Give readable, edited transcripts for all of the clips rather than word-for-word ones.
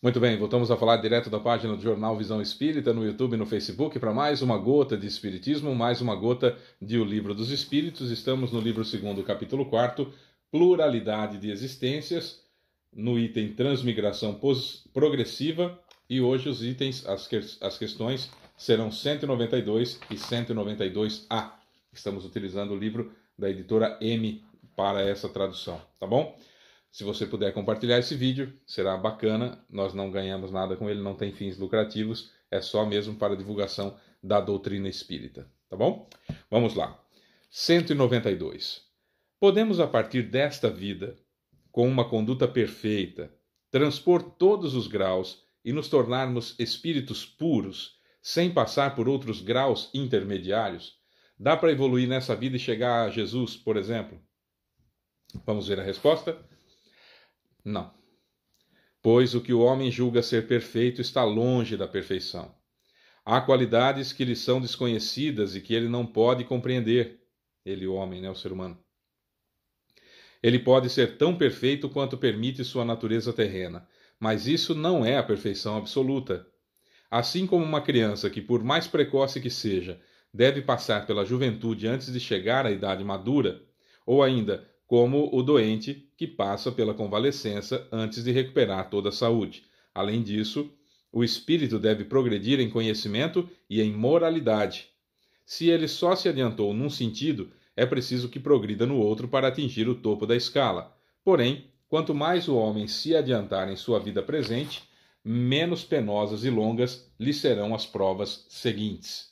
Muito bem, voltamos a falar direto da página do Jornal Visão Espírita, no YouTube e no Facebook, para mais uma gota de Espiritismo, mais uma gota de O Livro dos Espíritos. Estamos no livro 2º, capítulo 4º, Pluralidade de Existências, no item Transmigração Progressiva, e hoje os itens, as questões serão 192 e 192A. Estamos utilizando o livro da editora M para essa tradução, tá bom? Se você puder compartilhar esse vídeo, será bacana. Nós não ganhamos nada com ele, não tem fins lucrativos, é só mesmo para a divulgação da doutrina espírita, tá bom? Vamos lá. 192. Podemos, a partir desta vida, com uma conduta perfeita, transpor todos os graus e nos tornarmos espíritos puros, sem passar por outros graus intermediários? Dá para evoluir nessa vida e chegar a Jesus, por exemplo? Vamos ver a resposta? Não. Pois o que o homem julga ser perfeito está longe da perfeição. Há qualidades que lhe são desconhecidas e que ele não pode compreender. Ele, o homem, o ser humano. Ele pode ser tão perfeito quanto permite sua natureza terrena, mas isso não é a perfeição absoluta. Assim como uma criança que, por mais precoce que seja, deve passar pela juventude antes de chegar à idade madura, ou ainda como o doente que passa pela convalescença antes de recuperar toda a saúde. Além disso, o espírito deve progredir em conhecimento e em moralidade. Se ele só se adiantou num sentido, é preciso que progrida no outro para atingir o topo da escala. Porém, quanto mais o homem se adiantar em sua vida presente, menos penosas e longas lhe serão as provas seguintes.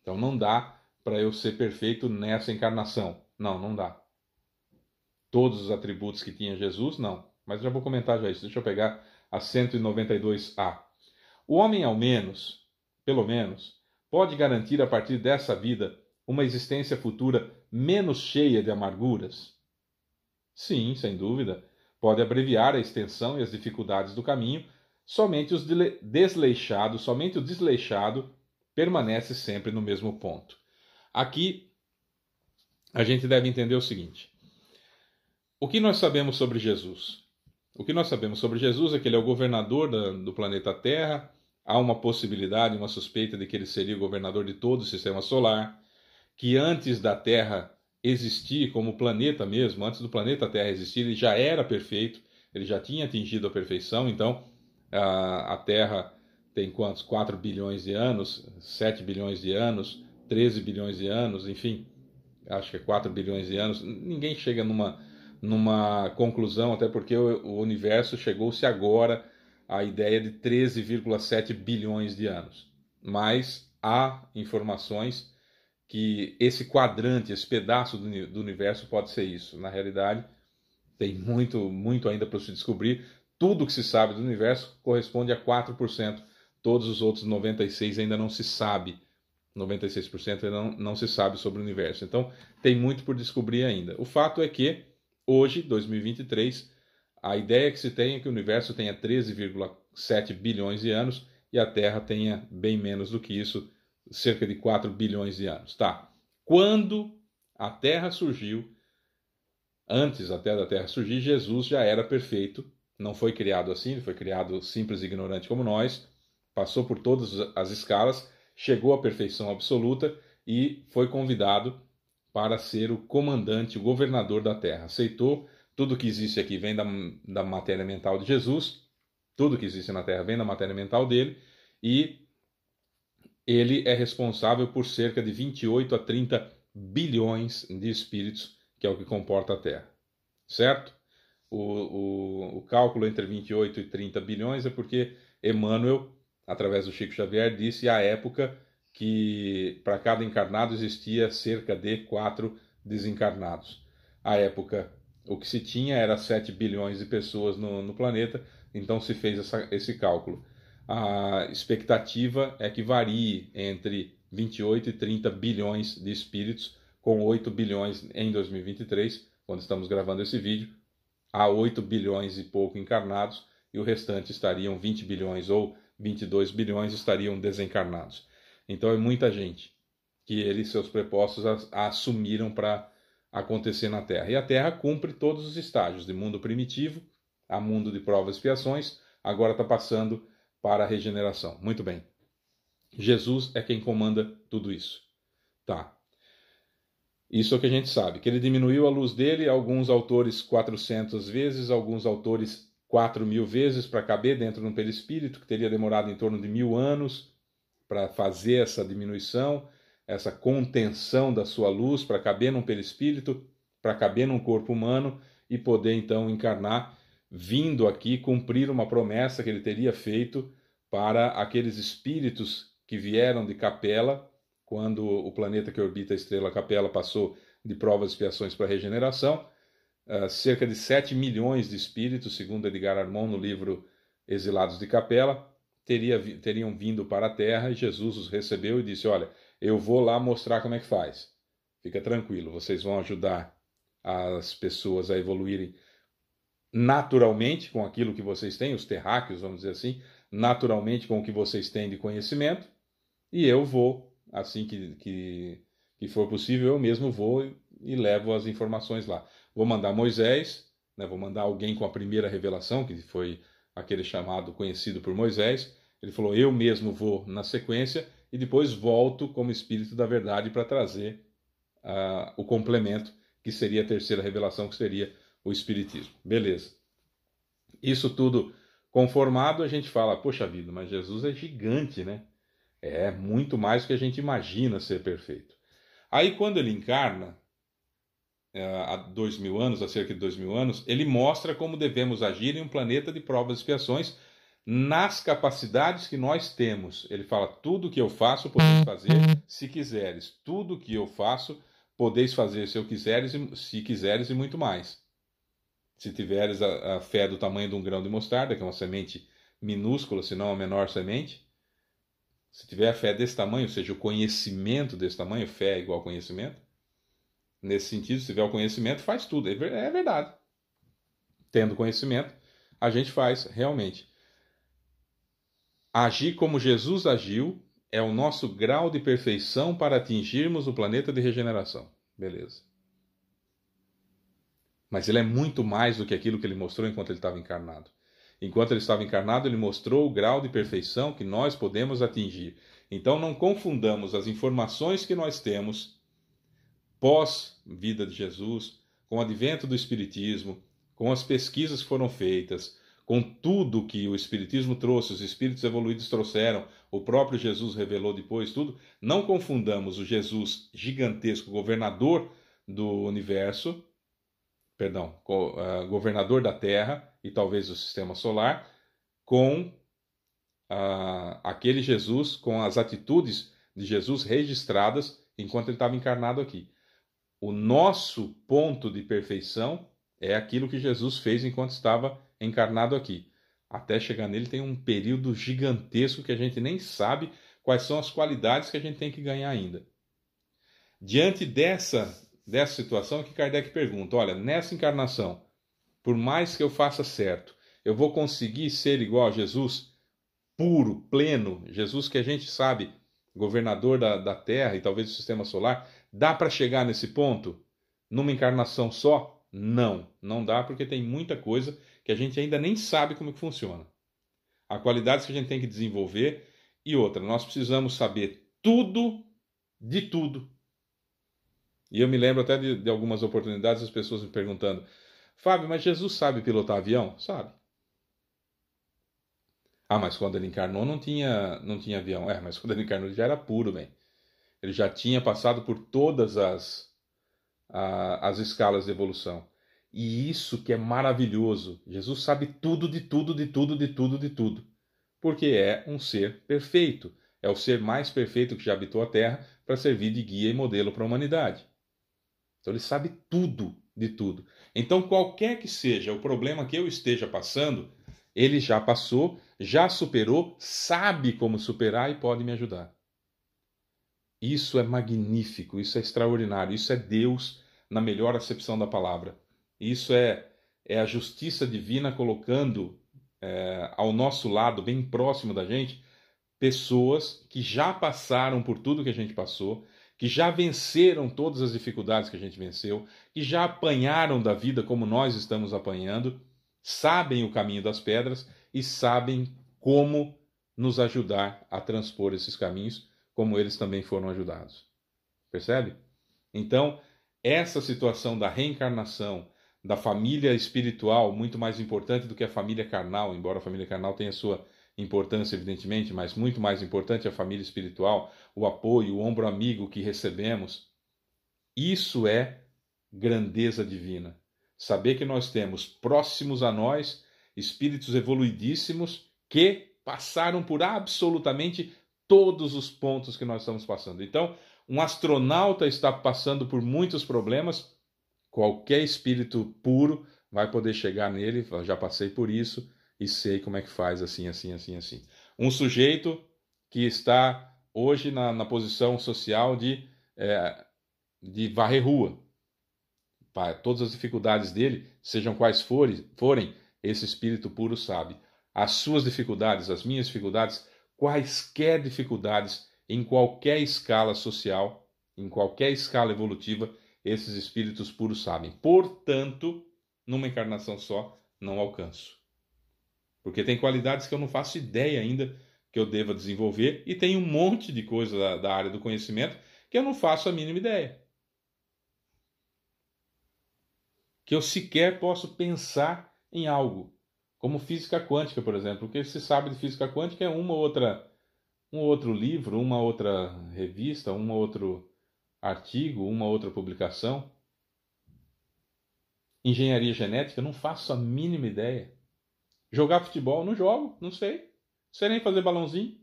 Então não dá para eu ser perfeito nessa encarnação. Não dá. Todos os atributos que tinha Jesus, não. Mas já vou comentar já isso. Deixa eu pegar a 192A. O homem, ao menos, pelo menos, pode garantir a partir dessa vida uma existência futura menos cheia de amarguras? Sim, sem dúvida. Pode abreviar a extensão e as dificuldades do caminho. Somente o desleixado permanece sempre no mesmo ponto. Aqui, a gente deve entender o seguinte. O que nós sabemos sobre Jesus? O que nós sabemos sobre Jesus é que ele é o governador do planeta Terra. Há uma possibilidade, uma suspeita de que ele seria o governador de todo o sistema solar, que antes da Terra existir como planeta mesmo, antes do planeta Terra existir, ele já era perfeito, ele já tinha atingido a perfeição. Então, a Terra tem quantos? 4 bilhões de anos, 7 bilhões de anos, 13 bilhões de anos, enfim, acho que é 4 bilhões de anos. Ninguém chega numa conclusão, até porque o universo chegou-se agora à ideia de 13,7 bilhões de anos. Mas há informações que esse quadrante, esse pedaço do universo pode ser isso. Na realidade, tem muito ainda para se descobrir. Tudo que se sabe do universo corresponde a 4%. Todos os outros 96% ainda não se sabe. 96% ainda não se sabe sobre o universo. Então, tem muito por descobrir ainda. O fato é que hoje, 2023, a ideia que se tem é que o universo tenha 13,7 bilhões de anos e a Terra tenha bem menos do que isso, cerca de 4 bilhões de anos. Tá. Quando a Terra surgiu, antes até da Terra surgir, Jesus já era perfeito. Não foi criado assim, ele foi criado simples e ignorante como nós, passou por todas as escalas, chegou à perfeição absoluta e foi convidado para ser o comandante, o governador da Terra. Aceitou, tudo que existe aqui vem da matéria mental de Jesus, tudo que existe na Terra vem da matéria mental dele, e ele é responsável por cerca de 28 a 30 bilhões de espíritos, que é o que comporta a Terra. Certo? O cálculo entre 28 e 30 bilhões é porque Emmanuel, através do Chico Xavier, disse à época que para cada encarnado existia cerca de 4 desencarnados. À época, o que se tinha era 7 bilhões de pessoas no planeta, então se fez esse cálculo. A expectativa é que varie entre 28 e 30 bilhões de espíritos, com 8 bilhões em 2023, quando estamos gravando esse vídeo. Há 8 bilhões e pouco encarnados, e o restante estariam 20 bilhões ou 22 bilhões estariam desencarnados. Então é muita gente que ele e seus prepostos assumiram para acontecer na Terra. E a Terra cumpre todos os estágios, de mundo primitivo a mundo de provas e expiações, agora está passando para a regeneração. Muito bem. Jesus é quem comanda tudo isso. Tá. Isso é o que a gente sabe, que ele diminuiu a luz dele, alguns autores 400 vezes, alguns autores 4.000 vezes para caber dentro de um perispírito, que teria demorado em torno de 1.000 anos para fazer essa diminuição, essa contenção da sua luz para caber num perispírito, para caber num corpo humano e poder então encarnar, vindo aqui cumprir uma promessa que ele teria feito para aqueles espíritos que vieram de Capela, quando o planeta que orbita a estrela Capela passou de provas e expiações para regeneração. Cerca de 7 milhões de espíritos, segundo Edgar Armond no livro Exilados de Capela, teriam vindo para a Terra, e Jesus os recebeu e disse: olha, eu vou lá mostrar como é que faz. Fica tranquilo, vocês vão ajudar as pessoas a evoluírem naturalmente com aquilo que vocês têm, os terráqueos, vamos dizer assim, naturalmente com o que vocês têm de conhecimento, e eu vou, assim que for possível, eu mesmo vou e levo as informações lá. Vou mandar Moisés, né, vou mandar alguém com a primeira revelação, que foi aquele chamado conhecido por Moisés. Ele falou: eu mesmo vou na sequência e depois volto como Espírito da Verdade para trazer o complemento, que seria a terceira revelação, que seria o Espiritismo. Beleza. Isso tudo conformado, a gente fala: poxa vida, mas Jesus é gigante, né? É muito mais do que a gente imagina ser perfeito. Aí quando ele encarna, há 2.000 anos, há cerca de 2.000 anos, ele mostra como devemos agir em um planeta de provas e expiações nas capacidades que nós temos. Ele fala: tudo que eu faço podeis fazer se quiseres. Tudo que eu faço podeis fazer se quiseres e muito mais. Se tiveres a fé do tamanho de um grão de mostarda, que é uma semente minúscula, se não a menor semente, se tiver a fé desse tamanho, ou seja, o conhecimento desse tamanho, fé é igual a conhecimento, nesse sentido, se tiver o conhecimento, faz tudo. É verdade. Tendo conhecimento, a gente faz realmente. Agir como Jesus agiu é o nosso grau de perfeição para atingirmos o planeta de regeneração. Beleza. Mas ele é muito mais do que aquilo que ele mostrou enquanto ele estava encarnado. Enquanto ele estava encarnado, ele mostrou o grau de perfeição que nós podemos atingir. Então não confundamos as informações que nós temos pós-vida de Jesus, com o advento do Espiritismo, com as pesquisas que foram feitas, com tudo que o Espiritismo trouxe, os espíritos evoluídos trouxeram, o próprio Jesus revelou depois, tudo. Não confundamos o Jesus gigantesco, governador do universo, governador da Terra e talvez do Sistema Solar, com aquele Jesus, com as atitudes de Jesus registradas enquanto ele estava encarnado aqui. O nosso ponto de perfeição é aquilo que Jesus fez enquanto estava encarnado aqui. Até chegar nele tem um período gigantesco que a gente nem sabe quais são as qualidades que a gente tem que ganhar ainda. Diante dessa situação que Kardec pergunta: olha, nessa encarnação, por mais que eu faça certo, eu vou conseguir ser igual a Jesus? Puro, pleno, Jesus que a gente sabe, governador da Terra e talvez do Sistema Solar, dá para chegar nesse ponto numa encarnação só? Não, não dá, porque tem muita coisa que a gente ainda nem sabe como que funciona. Há qualidades que a gente tem que desenvolver, e outra, nós precisamos saber tudo de tudo. E eu me lembro até de algumas oportunidades, as pessoas me perguntando: Fábio, mas Jesus sabe pilotar avião? Sabe. Ah, mas quando ele encarnou não tinha avião. Mas quando ele encarnou ele já era puro, bem. Ele já tinha passado por todas as escalas de evolução. E isso que é maravilhoso. Jesus sabe tudo de tudo, de tudo, de tudo, de tudo. Porque é um ser perfeito. É o ser mais perfeito que já habitou a Terra para servir de guia e modelo para a humanidade. Então ele sabe tudo de tudo. Então qualquer que seja o problema que eu esteja passando, ele já passou, já superou, sabe como superar e pode me ajudar. Isso é magnífico, isso é extraordinário, isso é Deus na melhor acepção da palavra. Isso é a justiça divina colocando ao nosso lado, bem próximo da gente, pessoas que já passaram por tudo que a gente passou, que já venceram todas as dificuldades que a gente venceu, que já apanharam da vida como nós estamos apanhando, sabem o caminho das pedras e sabem como nos ajudar a transpor esses caminhos, como eles também foram ajudados. Percebe? Então, essa situação da reencarnação, da família espiritual, muito mais importante do que a família carnal, embora a família carnal tenha sua importância, evidentemente, mas muito mais importante a família espiritual, o apoio, o ombro amigo que recebemos. Isso é grandeza divina. Saber que nós temos próximos a nós espíritos evoluidíssimos que passaram por absolutamente todos os pontos que nós estamos passando. Então, um astronauta está passando por muitos problemas, qualquer espírito puro vai poder chegar nele, já passei por isso e sei como é que faz assim, assim, assim, assim. Um sujeito que está hoje na posição social de varrer rua. Para todas as dificuldades dele, sejam quais forem, esse espírito puro sabe. As suas dificuldades, as minhas dificuldades, quaisquer dificuldades, em qualquer escala social, em qualquer escala evolutiva, esses espíritos puros sabem. Portanto, numa encarnação só, não alcanço. Porque tem qualidades que eu não faço ideia ainda que eu deva desenvolver, e tem um monte de coisa da área do conhecimento que eu não faço a mínima ideia. Que eu sequer posso pensar em algo, como física quântica, por exemplo. O que se sabe de física quântica é um outro livro, uma outra revista, um outro artigo, uma outra publicação. Engenharia genética, não faço a mínima ideia. Jogar futebol, não jogo, não sei. Não sei nem fazer balãozinho.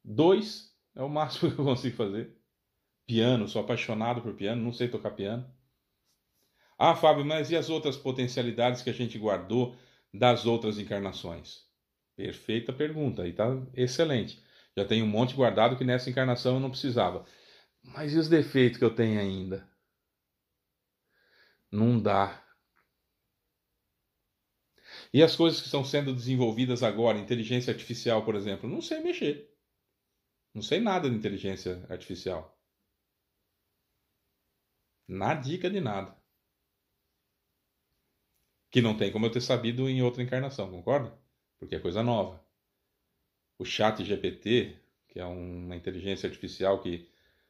2 é o máximo que eu consigo fazer. Piano, sou apaixonado por piano, não sei tocar piano. Ah, Fábio, mas e as outras potencialidades que a gente guardou das outras encarnações? Perfeita pergunta, aí tá excelente. Já tem um monte guardado que nessa encarnação eu não precisava. Mas e os defeitos que eu tenho ainda? Não dá. E as coisas que estão sendo desenvolvidas agora, inteligência artificial, por exemplo, não sei mexer. Não sei nada de inteligência artificial. Nadica de nada. Que não tem como eu ter sabido em outra encarnação, concorda? Porque é coisa nova. O chat GPT, que é uma inteligência artificial que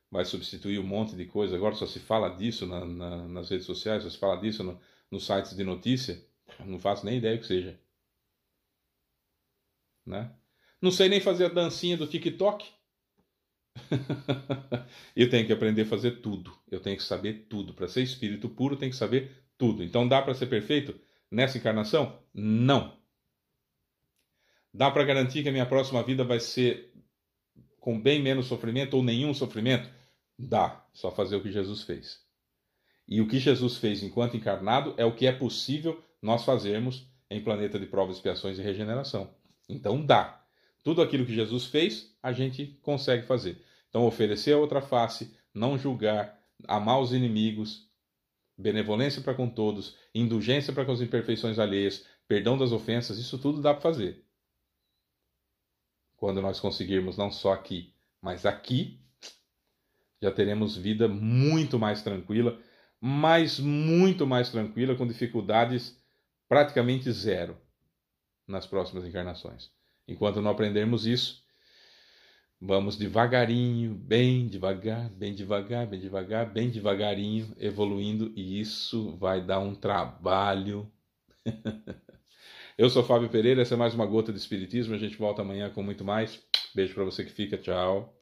vai substituir um monte de coisa, agora só se fala disso nas redes sociais, só se fala disso nos sites de notícia, não faço nem ideia o que seja. Né? Não sei nem fazer a dancinha do TikTok. Eu tenho que aprender a fazer tudo. Eu tenho que saber tudo. Para ser espírito puro, tem que saber tudo. Então dá para ser perfeito nessa encarnação? Não. Dá para garantir que a minha próxima vida vai ser com bem menos sofrimento ou nenhum sofrimento? Dá. Só fazer o que Jesus fez. E o que Jesus fez enquanto encarnado é o que é possível nós fazermos em planeta de provas, expiações e regeneração. Então dá. Tudo aquilo que Jesus fez, a gente consegue fazer. Então oferecer a outra face, não julgar, amar os inimigos, benevolência para com todos, indulgência para com as imperfeições alheias, perdão das ofensas, isso tudo dá para fazer. Quando nós conseguirmos não só aqui, mas aqui, já teremos vida muito mais tranquila, mas muito mais tranquila, com dificuldades praticamente zero nas próximas encarnações. Enquanto não aprendermos isso, vamos devagarinho, bem devagar, bem devagar, bem devagar, bem devagarinho, evoluindo, e isso vai dar um trabalho. Eu sou Fábio Pereira, essa é mais uma Gota de Espiritismo, a gente volta amanhã com muito mais. Beijo para você que fica, tchau.